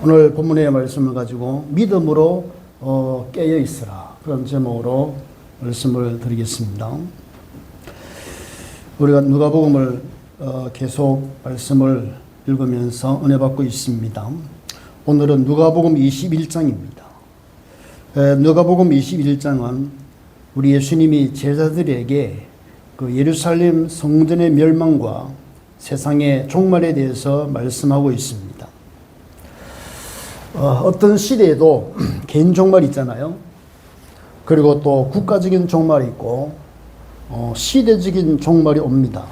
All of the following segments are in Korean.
오늘 본문의 말씀을 가지고 믿음으로 깨어 있으라, 그런 제목으로 말씀을 드리겠습니다. 우리가 누가복음을 계속 말씀을 읽으면서 은혜 받고 있습니다. 오늘은 누가복음 21장입니다. 누가복음 21장은 우리 예수님이 제자들에게 그 예루살렘 성전의 멸망과 세상의 종말에 대해서 말씀하고 있습니다. 어떤 시대에도 개인 종말이 있잖아요. 그리고 또 국가적인 종말이 있고 시대적인 종말이 옵니다.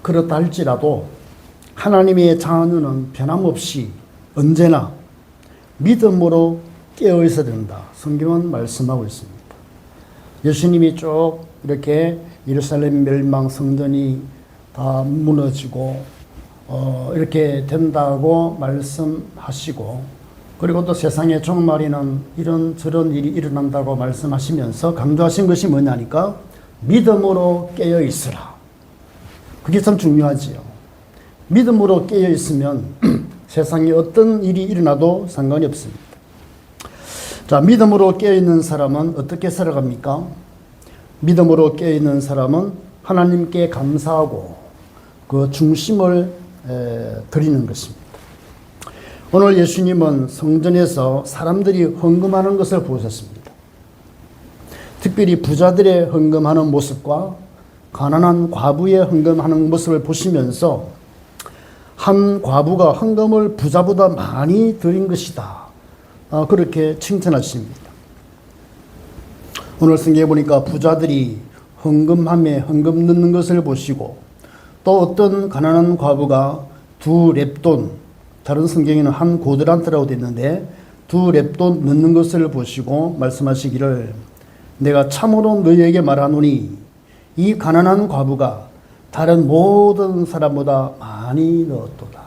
그렇다 할지라도 하나님의 자녀는 변함없이 언제나 믿음으로 깨어 있어야 된다, 성경은 말씀하고 있습니다. 예수님이 쭉 이렇게 예루살렘 멸망, 성전이 다 무너지고 이렇게 된다고 말씀하시고, 그리고 또 세상의 종말에는 이런저런 일이 일어난다고 말씀하시면서 강조하신 것이 뭐냐니까 믿음으로 깨어 있으라. 그게 참 중요하지요. 믿음으로 깨어 있으면 세상에 어떤 일이 일어나도 상관이 없습니다. 자, 믿음으로 깨어 있는 사람은 어떻게 살아갑니까? 믿음으로 깨어 있는 사람은 하나님께 감사하고 그 중심을 드리는 것입니다. 오늘 예수님은 성전에서 사람들이 헌금하는 것을 보셨습니다. 특별히 부자들의 헌금하는 모습과 가난한 과부의 헌금하는 모습을 보시면서 한 과부가 헌금을 부자보다 많이 드린 것이다, 그렇게 칭찬하십니다. 오늘 성경에 보니까 부자들이 헌금함에 헌금 넣는 것을 보시고, 또 어떤 가난한 과부가 2렙돈, 다른 성경에는 한 고드란트라고 되어 있는데 2렙돈 넣는 것을 보시고 말씀하시기를, 내가 참으로 너희에게 말하노니 이 가난한 과부가 다른 모든 사람보다 많이 넣었도다.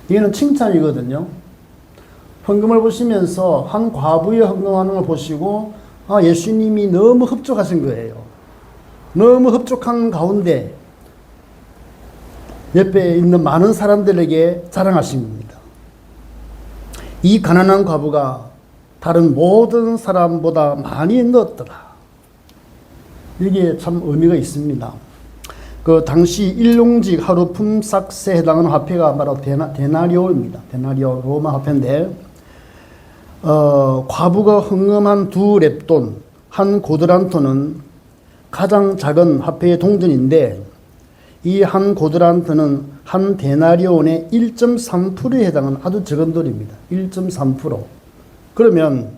이거는 칭찬이거든요. 헌금을 보시면서 한 과부의 헌금하는 걸 보시고 예수님이 너무 흡족하신 거예요. 너무 흡족한 가운데 옆에 있는 많은 사람들에게 자랑하신 겁니다. 이 가난한 과부가 다른 모든 사람보다 많이 넣었더라. 이게 참 의미가 있습니다. 그 당시 일용직 하루 품삯에 해당하는 화폐가 바로 데나리오입니다. 데나리오, 로마 화폐인데 과부가 헌금한 2렙돈, 한 고드란토는 가장 작은 화폐의 동전인데, 이 한 고드란트는 한 데나리온의 1.3%에 해당하는 아주 적은 돈입니다. 1.3%. 그러면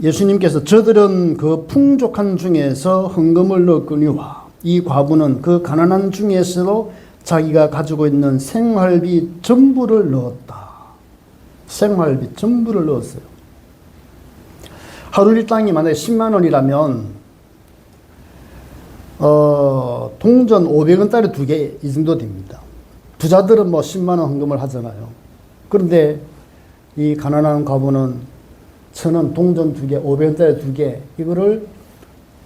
예수님께서 저들은 그 풍족한 중에서 헌금을 넣었거니와 이 과부는 그 가난한 중에서도 자기가 가지고 있는 생활비 전부를 넣었다. 생활비 전부를 넣었어요. 하루 일당이 만약에 10만 원이라면 동전 500원짜리 2개, 이 정도 됩니다. 부자들은 뭐 10만 원 헌금을 하잖아요. 그런데 이 가난한 과부는 1,000원 동전 2개, 500원짜리 2개, 이거를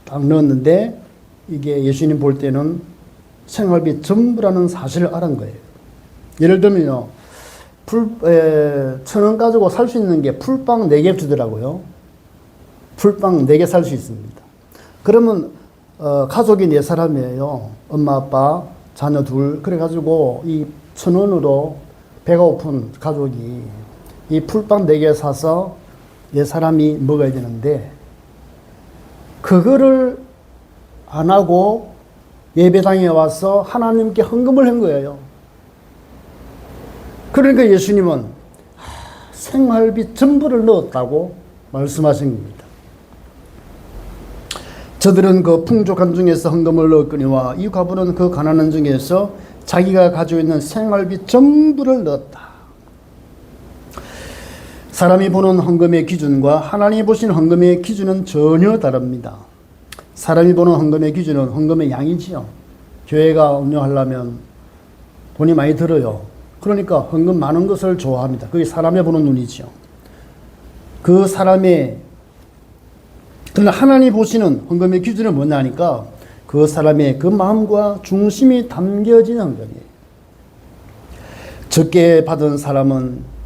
딱 넣었는데 이게 예수님 볼 때는 생활비 전부라는 사실을 알은 거예요. 예를 들면요, 1,000원 가지고 살 수 있는 게 풀빵 4개 주더라고요. 풀빵 4개 살 수 있습니다. 그러면 가족이 4사람이에요. 엄마, 아빠, 자녀 2. 그래가지고 이 1,000원으로 배가 고픈 가족이 이 풀빵 4개 사서 4사람이 먹어야 되는데, 그거를 안 하고 예배당에 와서 하나님께 헌금을 한 거예요. 그러니까 예수님은 생활비 전부를 넣었다고 말씀하신 겁니다. 저들은 그 풍족한 중에서 헌금을 넣었거니와 이 과부는 그 가난한 중에서 자기가 가지고 있는 생활비 전부를 넣었다. 사람이 보는 헌금의 기준과 하나님이 보시는 헌금의 기준은 전혀 다릅니다. 사람이 보는 헌금의 기준은 헌금의 양이지요. 교회가 운영하려면 돈이 많이 들어요. 그러니까 헌금 많은 것을 좋아합니다. 그게 사람의 보는 눈이지요. 그 사람의, 그러나 하나님 보시는 헌금의 기준은 뭐냐니까 그 사람의 그 마음과 중심이 담겨진 헌금이에요. 적게 받은 사람은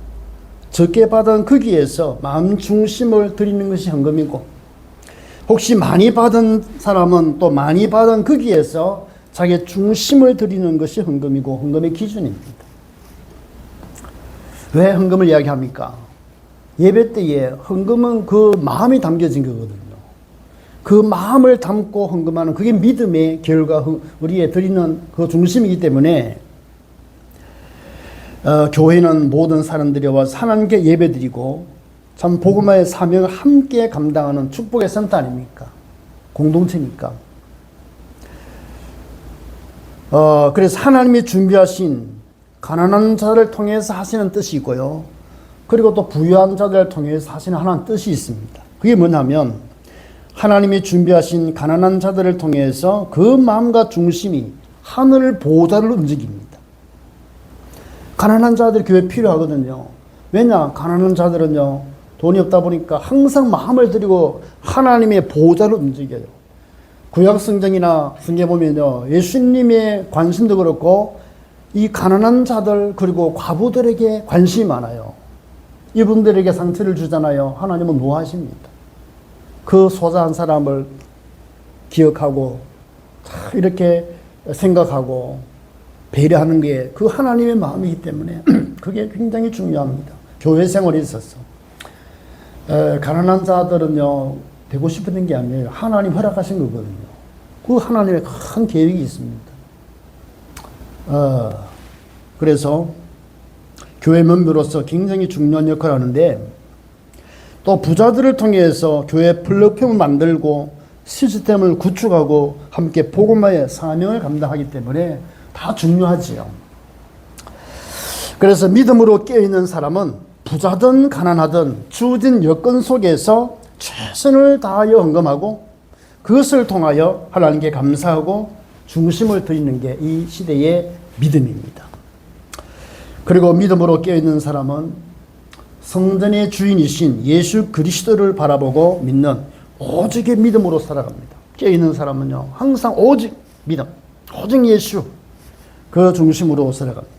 적게 받은 거기에서 마음 중심을 드리는 것이 헌금이고, 혹시 많이 받은 사람은 또 많이 받은 거기에서 자기의 중심을 드리는 것이 헌금이고 헌금의 기준입니다. 왜 헌금을 이야기합니까? 예배 때에 헌금은 그 마음이 담겨진 거거든요. 그 마음을 담고 헌금하는 그게 믿음의 결과, 우리의 드리는 그 중심이기 때문에 교회는 모든 사람들이 와서 하나님께 예배드리고 참 복음화의 사명을 함께 감당하는 축복의 센터 아닙니까? 공동체니까. 그래서 하나님이 준비하신 가난한 자를 통해서 하시는 뜻이 있고요. 그리고 또 부유한 자들을 통해서 하시는 하나님 뜻이 있습니다. 그게 뭐냐면 하나님이 준비하신 가난한 자들을 통해서 그 마음과 중심이 하늘 보좌를 움직입니다. 가난한 자들이 교회에 필요하거든요. 왜냐? 가난한 자들은요, 돈이 없다 보니까 항상 마음을 들이고 하나님의 보좌를 움직여요. 구약 성경이나 성경에 보면요, 예수님의 관심도 그렇고 이 가난한 자들 그리고 과부들에게 관심이 많아요. 이분들에게 상처를 주잖아요. 하나님은 노하십니다. 그 소자한 사람을 기억하고 이렇게 생각하고 배려하는 게 그 하나님의 마음이기 때문에 그게 굉장히 중요합니다. 교회 생활에 있어서 가난한 자들은요 되고 싶은 게 아니에요. 하나님 허락하신 거거든요. 그 하나님의 큰 계획이 있습니다. 그래서 교회 멤버로서 굉장히 중요한 역할을 하는데, 또 부자들을 통해서 교회 플랫폼을 만들고 시스템을 구축하고 함께 복음화의 사명을 감당하기 때문에 다 중요하지요. 그래서 믿음으로 깨어있는 사람은 부자든 가난하든 주어진 여건 속에서 최선을 다하여 헌금하고 그것을 통하여 하나님께 감사하고 중심을 드리는 게 이 시대의 믿음입니다. 그리고 믿음으로 깨어있는 사람은 성전의 주인이신 예수 그리스도를 바라보고 믿는 오직의 믿음으로 살아갑니다. 깨어있는 사람은요 항상 오직 믿음, 오직 예수, 그 중심으로 살아갑니다.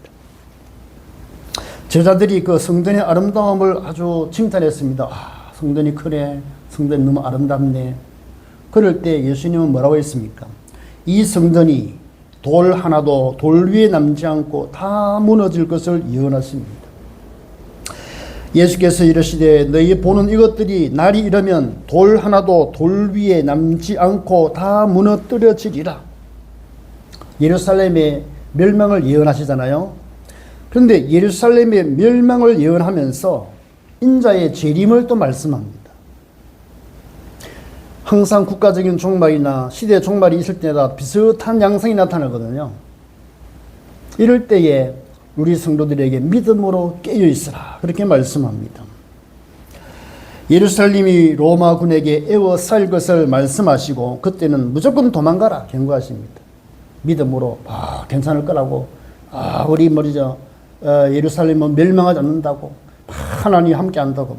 제자들이 그 성전의 아름다움을 아주 칭찬했습니다. 성전이 크네, 성전이 너무 아름답네. 그럴 때 예수님은 뭐라고 했습니까? 이 성전이 돌 하나도 돌 위에 남지 않고 다 무너질 것을 예언하십니다. 예수께서 이르시되 너희 보는 이것들이 날이 이르면 돌 하나도 돌 위에 남지 않고 다 무너뜨려지리라. 예루살렘의 멸망을 예언하시잖아요. 그런데 예루살렘의 멸망을 예언하면서 인자의 재림을 또 말씀합니다. 항상 국가적인 종말이나 시대의 종말이 있을 때마다 비슷한 양상이 나타나거든요. 이럴 때에 우리 성도들에게 믿음으로 깨어 있으라 그렇게 말씀합니다. 예루살렘이 로마군에게 에워싸일 것을 말씀하시고 그때는 무조건 도망가라 경고하십니다. 믿음으로 괜찮을 거라고, 우리 예루살렘은 멸망하지 않는다고, 하나님이 함께 한다고,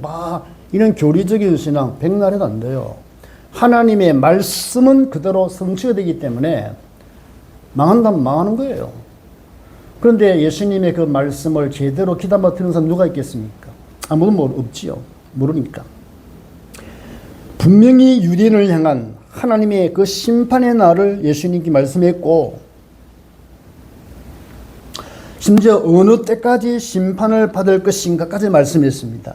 이런 교리적인 신앙 백날해도 안 돼요. 하나님의 말씀은 그대로 성취가 되기 때문에 망한다면 망하는 거예요. 그런데 예수님의 그 말씀을 제대로 귀담아 듣는 사람 누가 있겠습니까? 아무도 없지요. 모르니까. 분명히 유대인을 향한 하나님의 그 심판의 날을 예수님께 말씀했고, 심지어 어느 때까지 심판을 받을 것인가까지 말씀했습니다.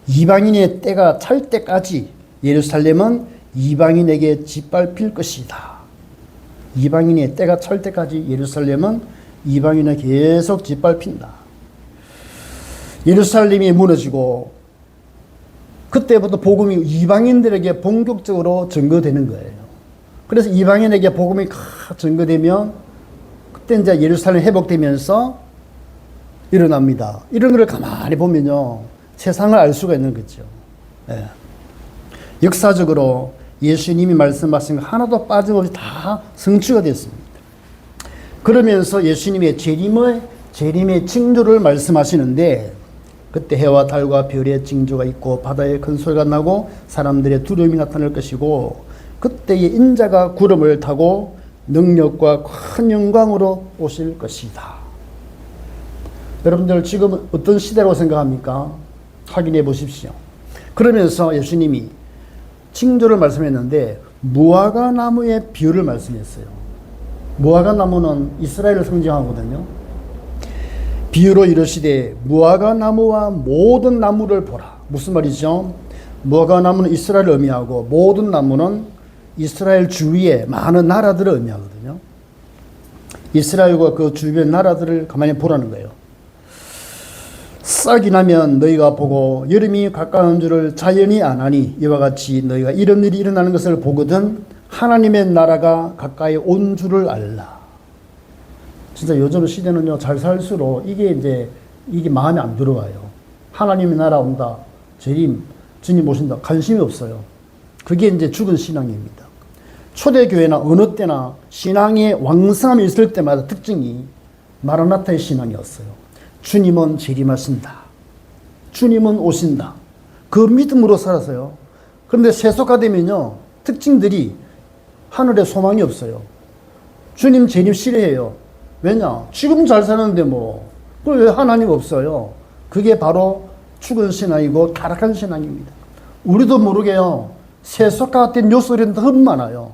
이방인의 때가 찰 때까지 예루살렘은 이방인에게 짓밟힐 것이다. 이방인의 때가 찰 때까지 예루살렘은 이방인에 계속 짓밟힌다. 예루살렘이 무너지고 그때부터 복음이 이방인들에게 본격적으로 전거되는 거예요. 그래서 이방인에게 복음이 전거되면 그때 이제 예루살렘 회복되면서 일어납니다. 이런 걸 가만히 보면요, 세상을 알 수가 있는 거죠. 예. 역사적으로 예수님이 말씀하신 거 하나도 빠짐없이 다 성취가 됐습니다. 그러면서 예수님의 재림의 징조를 말씀하시는데, 그때 해와 달과 별의 징조가 있고 바다의 큰 소리가 나고 사람들의 두려움이 나타날 것이고 그때의 인자가 구름을 타고 능력과 큰 영광으로 오실 것이다. 여러분들 지금 어떤 시대라고 생각합니까? 확인해 보십시오. 그러면서 예수님이 징조를 말씀했는데 무화과 나무의 비유를 말씀했어요. 무화과 나무는 이스라엘을 상징하거든요. 비유로 이르시되 무화과 나무와 모든 나무를 보라. 무슨 말이죠? 무화과 나무는 이스라엘을 의미하고 모든 나무는 이스라엘 주위에 많은 나라들을 의미하거든요. 이스라엘과 그 주변 나라들을 가만히 보라는 거예요. 싹이 나면 너희가 보고 여름이 가까운 줄을 자연히 아나니 이와 같이 너희가 이런 일이 일어나는 것을 보거든 하나님의 나라가 가까이 온 줄을 알라. 진짜 요즘 시대는요, 잘 살수록 이게 마음에 안 들어와요. 하나님의 나라 온다, 재림, 주님 오신다, 관심이 없어요. 그게 이제 죽은 신앙입니다. 초대교회나 어느 때나 신앙의 왕성함이 있을 때마다 특징이 마라나타의 신앙이었어요. 주님은 재림하신다. 주님은 오신다. 그 믿음으로 살았어요. 그런데 세속화되면요, 특징들이 하늘에 소망이 없어요. 주님 재림 싫어해요. 왜냐? 지금 잘 사는데 뭐. 왜 하나님 없어요? 그게 바로 죽은 신앙이고 타락한 신앙입니다. 우리도 모르게요, 세속화된 요소들이 너무 많아요.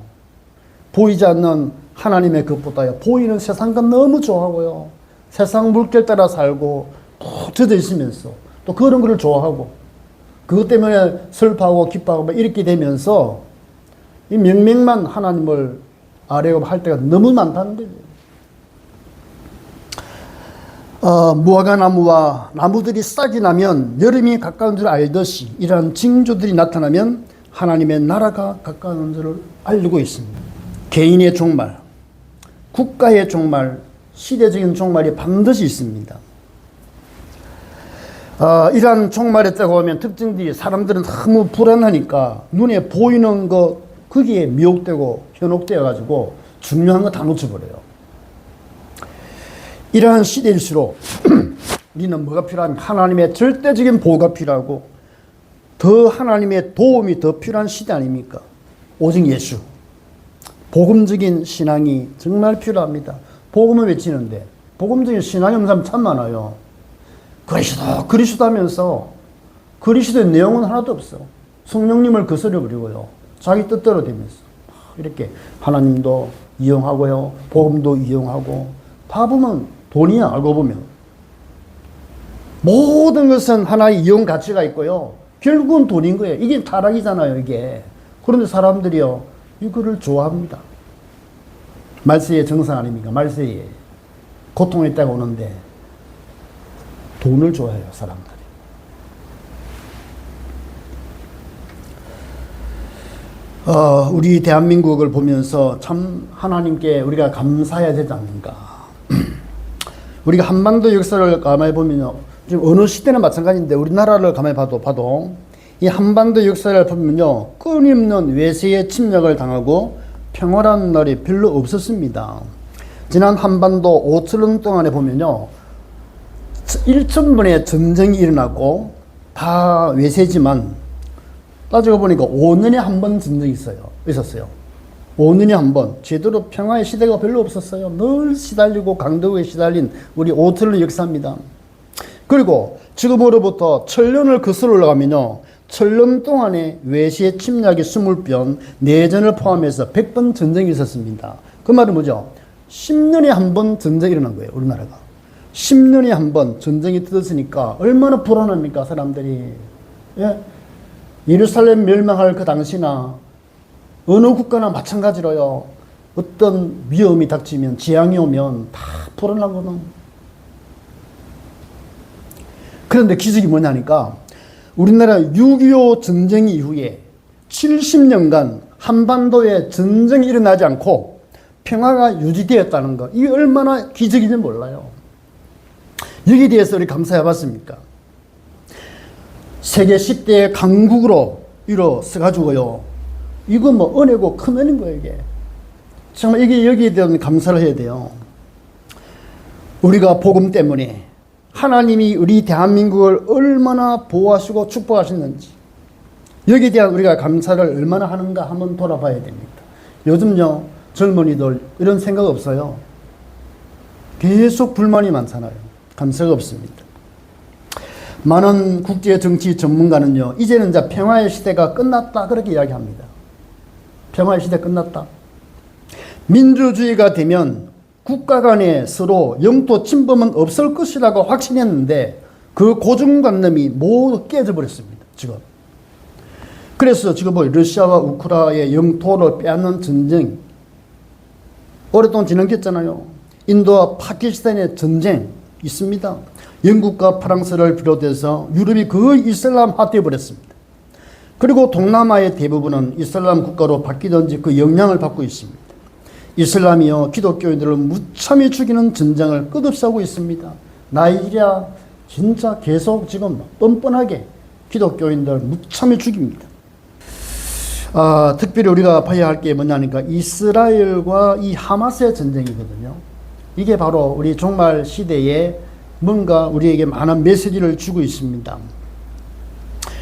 보이지 않는 하나님의 것보다요, 보이는 세상과 너무 좋아하고요. 세상 물결 따라 살고 푹 젖어 있으면서 또 그런 거를 좋아하고 그것 때문에 슬퍼하고 기뻐하고 이렇게 되면서 이 명맥만 하나님을 아래고 할 때가 너무 많다는 거죠. 무화과 나무와 나무들이 싹이 나면 여름이 가까운 줄 알듯이 이러한 징조들이 나타나면 하나님의 나라가 가까운 줄을 알고 있습니다. 개인의 종말, 국가의 종말, 시대적인 종말이 반드시 있습니다. 이러한 종말에 따고 하면 특징들이 사람들은 너무 불안하니까 눈에 보이는 것 거기에 미혹되고 현혹되어 가지고 중요한 거 다 놓쳐버려요. 이러한 시대일수록 우리는 뭐가 필요하면 하나님의 절대적인 보호가 필요하고 더 하나님의 도움이 더 필요한 시대 아닙니까? 오직 예수, 복음적인 신앙이 정말 필요합니다. 복음을 외치는데 복음적인 신앙이 없는 사람 참 많아요. 그리스도 하면서 그리스도의 내용은 하나도 없어. 성령님을 거스려 버리고요, 자기 뜻대로 되면서 이렇게 하나님도 이용하고요, 복음도 이용하고, 다 보면 돈이야. 알고 보면 모든 것은 하나의 이용 가치가 있고요, 결국은 돈인 거예요. 이게 타락이잖아요, 이게. 그런데 사람들이요, 이거를 좋아합니다. 말세의 정상 아닙니까? 말세에 고통이 있다가 오는데 돈을 좋아해요, 사람들이. 우리 대한민국을 보면서 참 하나님께 우리가 감사해야 되지 않는가. 우리가 한반도 역사를 가만히 보면요, 지금 어느 시대나 마찬가지인데 우리나라를 가만히 봐도 이 한반도 역사를 보면요, 끊임없는 외세의 침략을 당하고 평화라는 날이 별로 없었습니다. 지난 한반도 5천년 동안에 보면요, 1,000번의 전쟁이 일어났고 다 외세지만 따지고 보니까 5년에 한 번 전쟁이 있었어요. 5년에 한 번. 제대로 평화의 시대가 별로 없었어요. 늘 시달리고 강도에 시달린 우리 5천년 역사입니다. 그리고 지금으로부터 1,000년을 거슬러 올라가면요, 1,000년 동안에 외세의 침략이 20번, 내전을 포함해서 100번 전쟁이 있었습니다. 그 말은 뭐죠? 10년에 한 번 전쟁이 일어난 거예요, 우리나라가. 10년에 한 번 전쟁이 터졌으니까 얼마나 불안합니까, 사람들이. 예? 예루살렘 멸망할 그 당시나 어느 국가나 마찬가지로요, 어떤 위험이 닥치면, 재앙이 오면 다 불안하거든. 그런데 기적이 뭐냐니까, 우리나라 6.25 전쟁 이후에 70년간 한반도에 전쟁이 일어나지 않고 평화가 유지되었다는 것, 이게 얼마나 기적인지 몰라요. 여기에 대해서 우리 감사해 봤습니까? 세계 10대 강국으로 일어서가지고요, 이거 뭐 은혜고 큰 은혜인 거예요, 이게. 정말 이게 여기에 대한 감사를 해야 돼요. 우리가 복음 때문에 하나님이 우리 대한민국을 얼마나 보호하시고 축복하셨는지, 여기에 대한 우리가 감사를 얼마나 하는가 한번 돌아봐야 됩니다. 요즘요, 젊은이들 이런 생각 없어요. 계속 불만이 많잖아요. 감사가 없습니다. 많은 국제 정치 전문가는요, 이제는 이제 평화의 시대가 끝났다 그렇게 이야기합니다. 평화의 시대 끝났다. 민주주의가 되면 국가 간에 서로 영토 침범은 없을 것이라고 확신했는데 그 고정관념이 모두 깨져 버렸습니다. 지금. 그래서 지금 뭐 러시아와 우크라이나의 영토를 빼앗는 전쟁 오랫동안 진행됐잖아요. 인도와 파키스탄의 전쟁 있습니다. 영국과 프랑스를 비롯해서 유럽이 거의 이슬람화되어 버렸습니다. 그리고 동남아의 대부분은 이슬람 국가로 바뀌든지 그 영향을 받고 있습니다. 이슬람이요 기독교인들을 무참히 죽이는 전쟁을 끝없이 하고 있습니다. 나이지리아 진짜 계속 지금 뻔뻔하게 기독교인들 무참히 죽입니다. 특별히 우리가 봐야 할 게 뭐냐니까 이스라엘과 이 하마스의 전쟁이거든요. 이게 바로 우리 종말 시대에 뭔가 우리에게 많은 메시지를 주고 있습니다.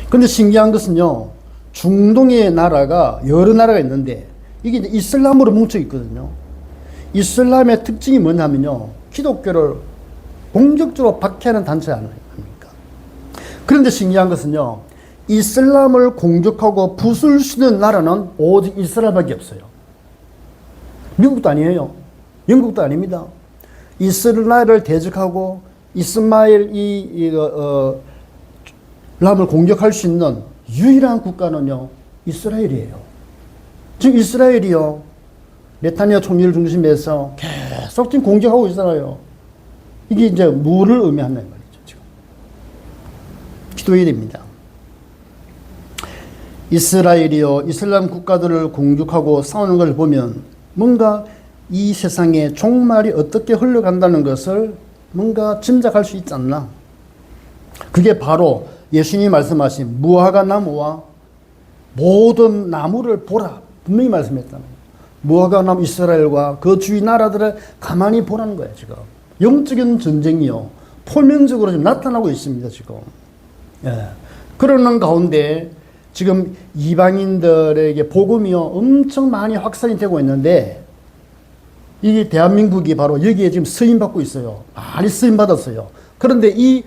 그런데 신기한 것은요, 중동의 나라가 여러 나라가 있는데 이게 이제 이슬람으로 뭉쳐 있거든요. 이슬람의 특징이 뭐냐면요, 기독교를 공격적으로 박해하는 단체 아닙니까? 그런데 신기한 것은요, 이슬람을 공격하고 부술 수 있는 나라는 오직 이스라엘밖에 없어요. 미국도 아니에요. 영국도 아닙니다. 이스라엘을 대적하고 이스마엘 람을 공격할 수 있는 유일한 국가는요, 이스라엘이에요. 지금 이스라엘이요, 네타냐후 총리를 중심해서 계속 지금 공격하고 있잖아요. 이게 이제 뭐를 의미한다는 말이죠, 지금. 기도해야 됩니다. 이스라엘이요, 이슬람 국가들을 공격하고 싸우는 걸 보면 뭔가 이 세상의 종말이 어떻게 흘러간다는 것을 뭔가 짐작할 수 있지 않나. 그게 바로 예수님이 말씀하신 무화과 나무와 모든 나무를 보라. 분명히 말씀했잖아요. 무화과 나무 이스라엘과 그 주위 나라들을 가만히 보라는 거예요, 지금. 영적인 전쟁이요, 표면적으로 지금 나타나고 있습니다, 지금. 예. 그러는 가운데 지금 이방인들에게 복음이요, 엄청 많이 확산이 되고 있는데 이게 대한민국이 바로 여기에 지금 쓰임받고 있어요. 많이 쓰임받았어요. 그런데 이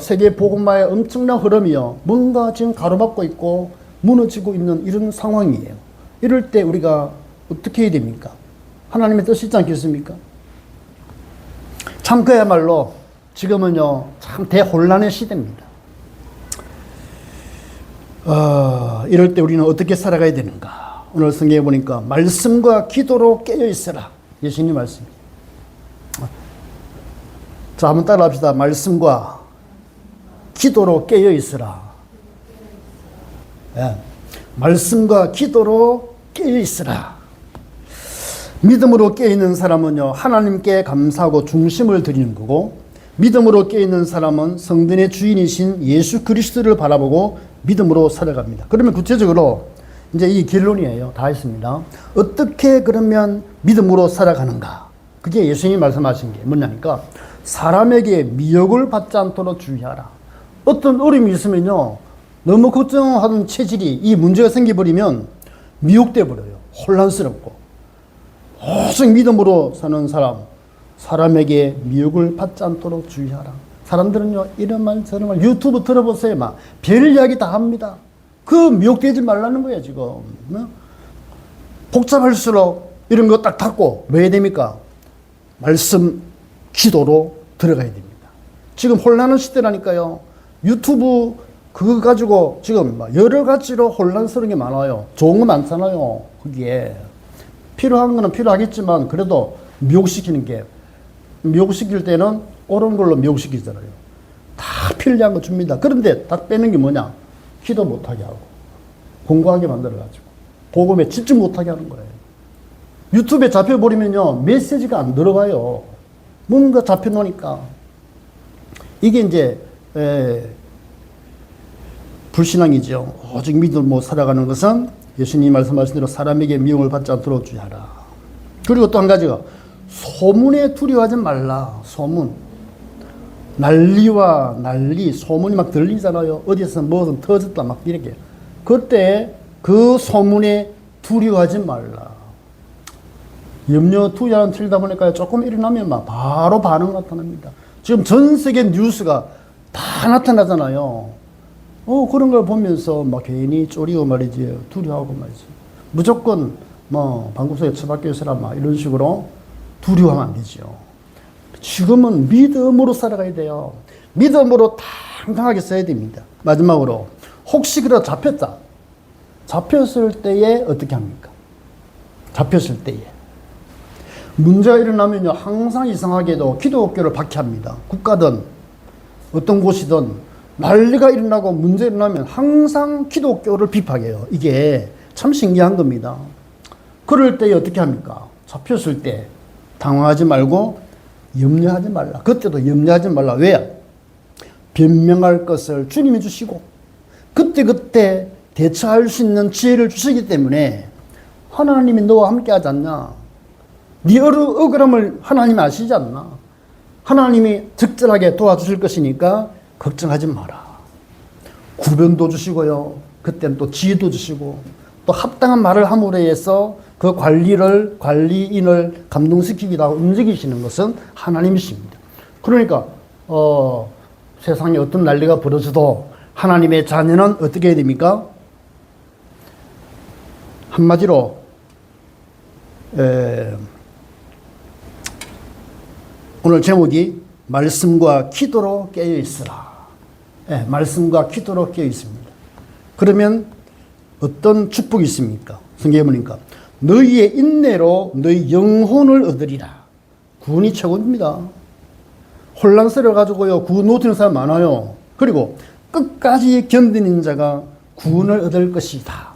세계 복음화의 엄청난 흐름이요, 뭔가 지금 가로막고 있고 무너지고 있는 이런 상황이에요. 이럴 때 우리가 어떻게 해야 됩니까? 하나님의 뜻이 있지 않겠습니까? 참 그야말로 지금은요, 참 대혼란의 시대입니다. 이럴 때 우리는 어떻게 살아가야 되는가? 오늘 성경에 보니까 말씀과 기도로 깨어 있어라. 예수님 말씀. 자, 한번 따라 합시다. 말씀과 기도로 깨어 있으라. 예. 말씀과 기도로 깨어 있으라. 믿음으로 깨어 있는 사람은요, 하나님께 감사하고 중심을 드리는 거고, 믿음으로 깨어 있는 사람은 성전의 주인이신 예수 그리스도를 바라보고 믿음으로 살아갑니다. 그러면 구체적으로 이제 이 결론이에요. 다 했습니다. 어떻게 그러면 믿음으로 살아가는가? 그게 예수님이 말씀하신 게 뭐냐니까, 사람에게 미혹을 받지 않도록 주의하라. 어떤 어려움이 있으면요, 너무 걱정하던 체질이 이 문제가 생겨버리면 미혹돼 버려요. 혼란스럽고. 오직 믿음으로 사는 사람에게 미혹을 받지 않도록 주의하라. 사람들은요, 이런 말 저런 말 유튜브 들어보세요. 막 별 이야기 다 합니다. 그 미혹되지 말라는 거예요, 지금. 복잡할수록 이런 거 딱 닫고 뭐 해야 됩니까? 말씀, 기도로 들어가야 됩니다. 지금 혼란한 시대라니까요. 유튜브 그거 가지고 지금 여러 가지로 혼란스러운 게 많아요. 좋은 거 많잖아요, 거기에. 필요한 거는 필요하겠지만 그래도 미혹시키는 게, 미혹시킬 때는 옳은 걸로 미혹시키잖아요. 다 편리한 거 줍니다. 그런데 다 빼는 게 뭐냐? 기도 못하게 하고 공부하게 만들어가지고 복음에 집중 못하게 하는 거예요. 유튜브에 잡혀버리면요, 메시지가 안 들어가요. 뭔가 잡혀놓으니까. 이게 이제 불신앙이죠. 오직 믿음으로 살아가는 것은 예수님이 말씀하신 대로 사람에게 미움을 받지 않도록 주의하라. 그리고 또 한 가지가 소문에 두려워하지 말라. 소문. 난리, 소문이 막 들리잖아요. 어디서 뭐든 터졌다 막 이렇게. 그때 그 소문에 두려워하지 말라. 염려, 두려움 틀리다 보니까 조금 일어나면 막 바로 반응 나타납니다. 지금 전 세계 뉴스가 다 나타나잖아요. 그런 걸 보면서 막 괜히 쪼리고 말이지, 두려워하고 말이지. 무조건 뭐 방구석에 처박혀 있으라 막 이런 식으로 두려워하면 안 되죠. 지금은 믿음으로 살아가야 돼요. 믿음으로 당당하게 써야 됩니다. 마지막으로 혹시 그러다 잡혔다. 잡혔을 때에 어떻게 합니까? 잡혔을 때에 문제가 일어나면요, 항상 이상하게도 기독교를 박해합니다. 국가든 어떤 곳이든 난리가 일어나고 문제 일어나면 항상 기독교를 비판해요. 이게 참 신기한 겁니다. 그럴 때 어떻게 합니까? 잡혔을 때 당황하지 말고 염려하지 말라. 그때도 염려하지 말라. 왜? 변명할 것을 주님이 주시고 그때그때 대처할 수 있는 지혜를 주시기 때문에 하나님이 너와 함께 하지 않냐? 네 억울함을 하나님이 아시지 않나? 하나님이 적절하게 도와주실 것이니까 걱정하지 마라. 구변도 주시고요. 그때는 또 지혜도 주시고 또 합당한 말을 함으로 해서 그 관리인을 감동시키기도 하고 움직이시는 것은 하나님이십니다. 그러니까 세상에 어떤 난리가 벌어져도 하나님의 자녀는 어떻게 해야 됩니까? 한마디로 오늘 제목이 말씀과 기도로 깨어있으라. 말씀과 기도로 깨어있습니다. 그러면 어떤 축복이 있습니까? 성경에 보니까 너희의 인내로 너희 영혼을 얻으리라. 구원이 최고입니다. 혼란스러워 가지고요, 구원 놓치는 사람 많아요. 그리고 끝까지 견디는 자가 구원을 얻을 것이다.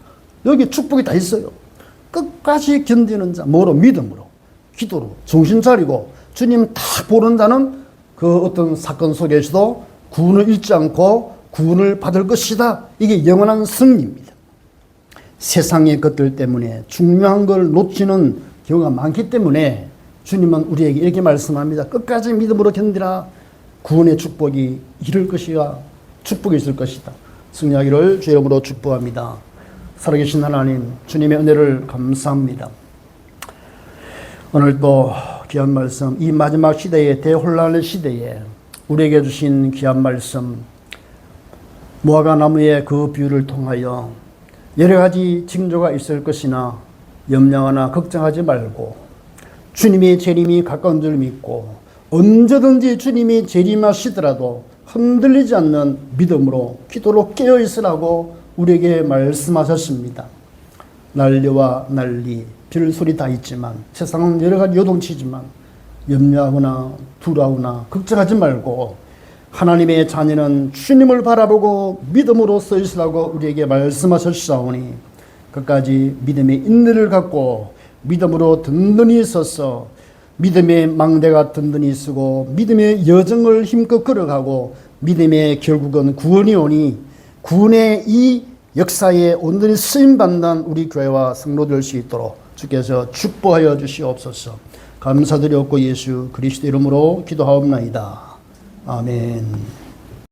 여기 축복이 다 있어요. 끝까지 견디는 자, 뭐로? 믿음으로, 기도로, 정신 차리고 주님 딱 보는 자는 그 어떤 사건 속에서도 구원을 잃지 않고 구원을 받을 것이다. 이게 영원한 승리입니다. 세상의 것들 때문에 중요한 걸 놓치는 경우가 많기 때문에 주님은 우리에게 이렇게 말씀합니다. 끝까지 믿음으로 견디라. 구원의 축복이 이룰 것이야. 축복이 있을 것이다. 승리하기를 주의 이름으로 축복합니다. 살아계신 하나님, 주님의 은혜를 감사합니다. 오늘도 귀한 말씀, 이 마지막 시대에, 대혼란의 시대에 우리에게 주신 귀한 말씀, 무화과 나무의 그 비유를 통하여 여러 가지 징조가 있을 것이나 염려하나 걱정하지 말고 주님의 재림이 가까운 줄 믿고 언제든지 주님이 재림하시더라도 흔들리지 않는 믿음으로 기도로 깨어있으라고 우리에게 말씀하셨습니다. 난리와 난리, 별소리 다 있지만 세상은 여러 가지 요동치지만 염려하거나 두려워하거나 걱정하지 말고 하나님의 자녀는 주님을 바라보고 믿음으로 서 있으라고 우리에게 말씀하셨사오니 끝까지 믿음의 인내를 갖고 믿음으로 든든히 서서 믿음의 망대가 든든히 서고 믿음의 여정을 힘껏 걸어가고 믿음의 결국은 구원이 오니 구원의 이 역사에 온전히 쓰임받는 우리 교회와 성도 될 수 있도록 주께서 축복하여 주시옵소서. 감사드렸고 예수 그리스도 이름으로 기도하옵나이다. 아멘.